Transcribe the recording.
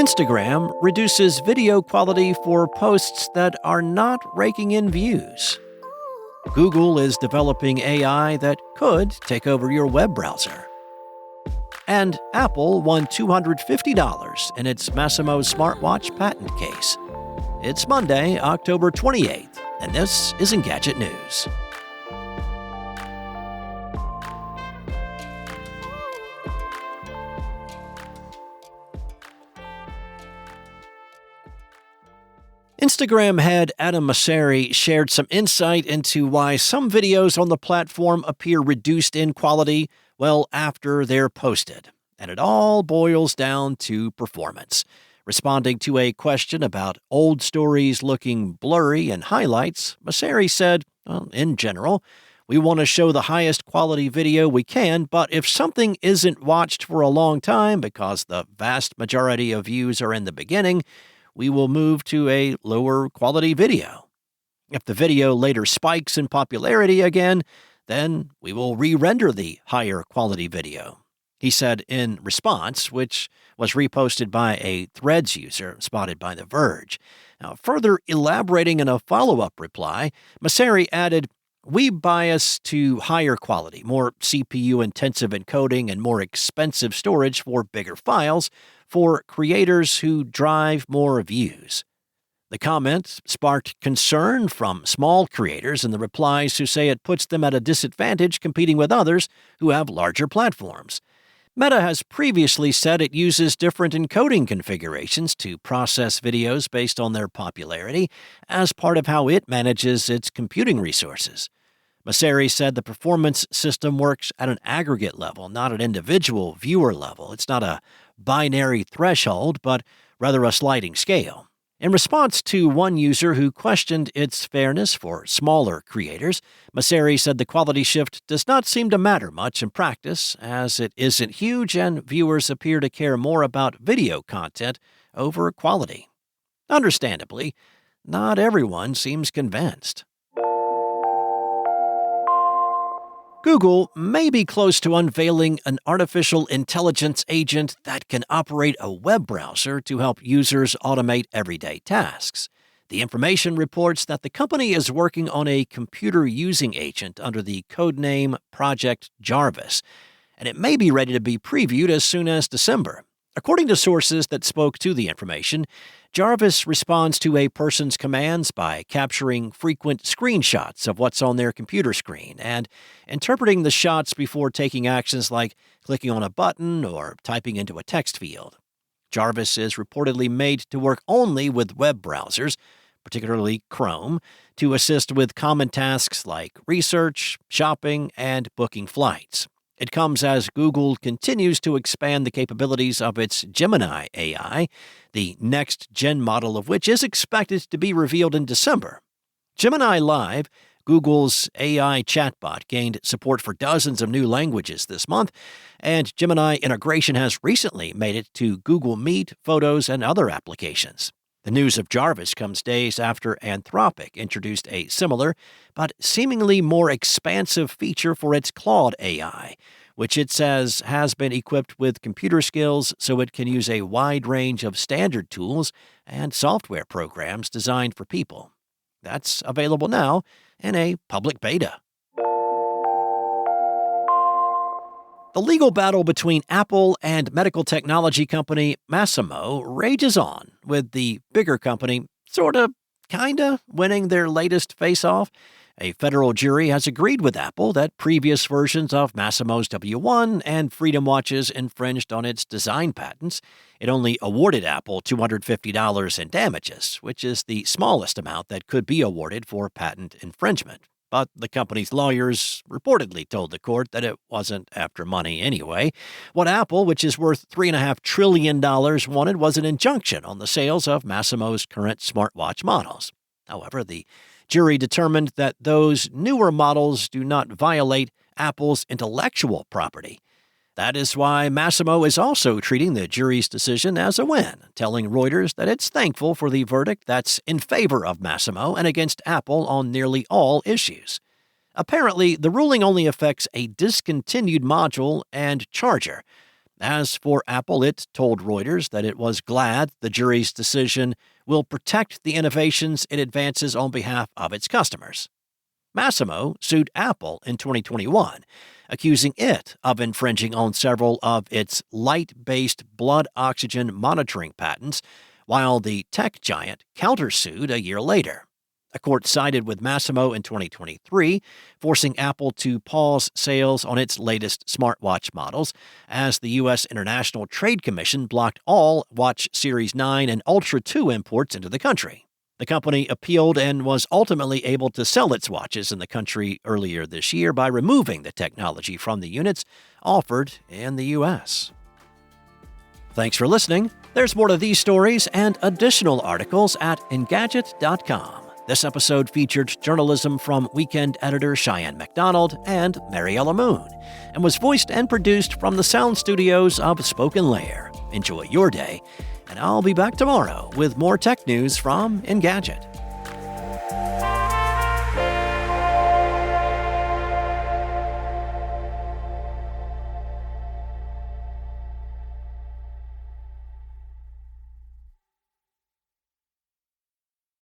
Instagram reduces video quality for posts that are not raking in views. Google is developing AI that could take over your web browser. And Apple won $250 in its Massimo smartwatch patent case. It's Monday, October 28th, and this is Engadget News. Instagram head Adam Mosseri shared some insight into why some videos on the platform appear reduced in quality well after they're posted. And it all boils down to performance. Responding to a question about old stories looking blurry in highlights, Mosseri said, in general, we want to show the highest quality video we can, but if something isn't watched for a long time because the vast majority of views are in the beginning, we will move to a lower quality video. If the video later spikes in popularity again, then we will re-render the higher quality video, he said in response, which was reposted by a Threads user spotted by The Verge. Now, further elaborating in a follow-up reply, Mosseri added, we bias to higher quality, more CPU-intensive encoding and more expensive storage for bigger files for creators who drive more views. The comment sparked concern from small creators in the replies who say it puts them at a disadvantage competing with others who have larger platforms. Meta has previously said it uses different encoding configurations to process videos based on their popularity as part of how it manages its computing resources. Mosseri said the performance system works at an aggregate level, not an individual viewer level. It's not a binary threshold, but rather a sliding scale. In response to one user who questioned its fairness for smaller creators, Mosseri said the quality shift does not seem to matter much in practice, as it isn't huge and viewers appear to care more about video content over quality. Understandably, not everyone seems convinced. Google may be close to unveiling an artificial intelligence agent that can operate a web browser to help users automate everyday tasks. The information reports that the company is working on a computer-using agent under the codename Project Jarvis, and it may be ready to be previewed as soon as December. According to sources that spoke to the information, Jarvis responds to a person's commands by capturing frequent screenshots of what's on their computer screen and interpreting the shots before taking actions like clicking on a button or typing into a text field. Jarvis is reportedly made to work only with web browsers, particularly Chrome, to assist with common tasks like research, shopping, and booking flights. It comes as Google continues to expand the capabilities of its Gemini AI, the next-gen model of which is expected to be revealed in December. Gemini Live, Google's AI chatbot, gained support for dozens of new languages this month, and Gemini integration has recently made it to Google Meet, Photos, and other applications. The news of Jarvis comes days after Anthropic introduced a similar, but seemingly more expansive feature for its Claude AI, which it says has been equipped with computer skills so it can use a wide range of standard tools and software programs designed for people. That's available now in a public beta. The legal battle between Apple and medical technology company Masimo rages on, with the bigger company kinda winning their latest face-off. A federal jury has agreed with Apple that previous versions of Masimo's W1 and Freedom watches infringed on its design patents. It only awarded Apple $250 in damages, which is the smallest amount that could be awarded for patent infringement. But the company's lawyers reportedly told the court that it wasn't after money anyway. What Apple, which is worth $3.5 trillion, wanted was an injunction on the sales of Masimo's current smartwatch models. However, the jury determined that those newer models do not violate Apple's intellectual property. That is why Masimo is also treating the jury's decision as a win, telling Reuters that it's thankful for the verdict that's in favor of Masimo and against Apple on nearly all issues. Apparently, the ruling only affects a discontinued module and charger. As for Apple, it told Reuters that it was glad the jury's decision will protect the innovations it advances on behalf of its customers. Masimo sued Apple in 2021, accusing it of infringing on several of its light-based blood oxygen monitoring patents, while the tech giant countersued a year later. A court sided with Masimo in 2023, forcing Apple to pause sales on its latest smartwatch models, as the U.S. International Trade Commission blocked all Watch Series 9 and Ultra 2 imports into the country. The company appealed and was ultimately able to sell its watches in the country earlier this year by removing the technology from the units offered in the U.S. Thanks for listening. There's more to these stories and additional articles at Engadget.com. This episode featured journalism from Weekend editor Cheyenne McDonald and Mariella Moon, and was voiced and produced from the sound studios of Spoken Layer. Enjoy your day, and I'll be back tomorrow with more tech news from Engadget.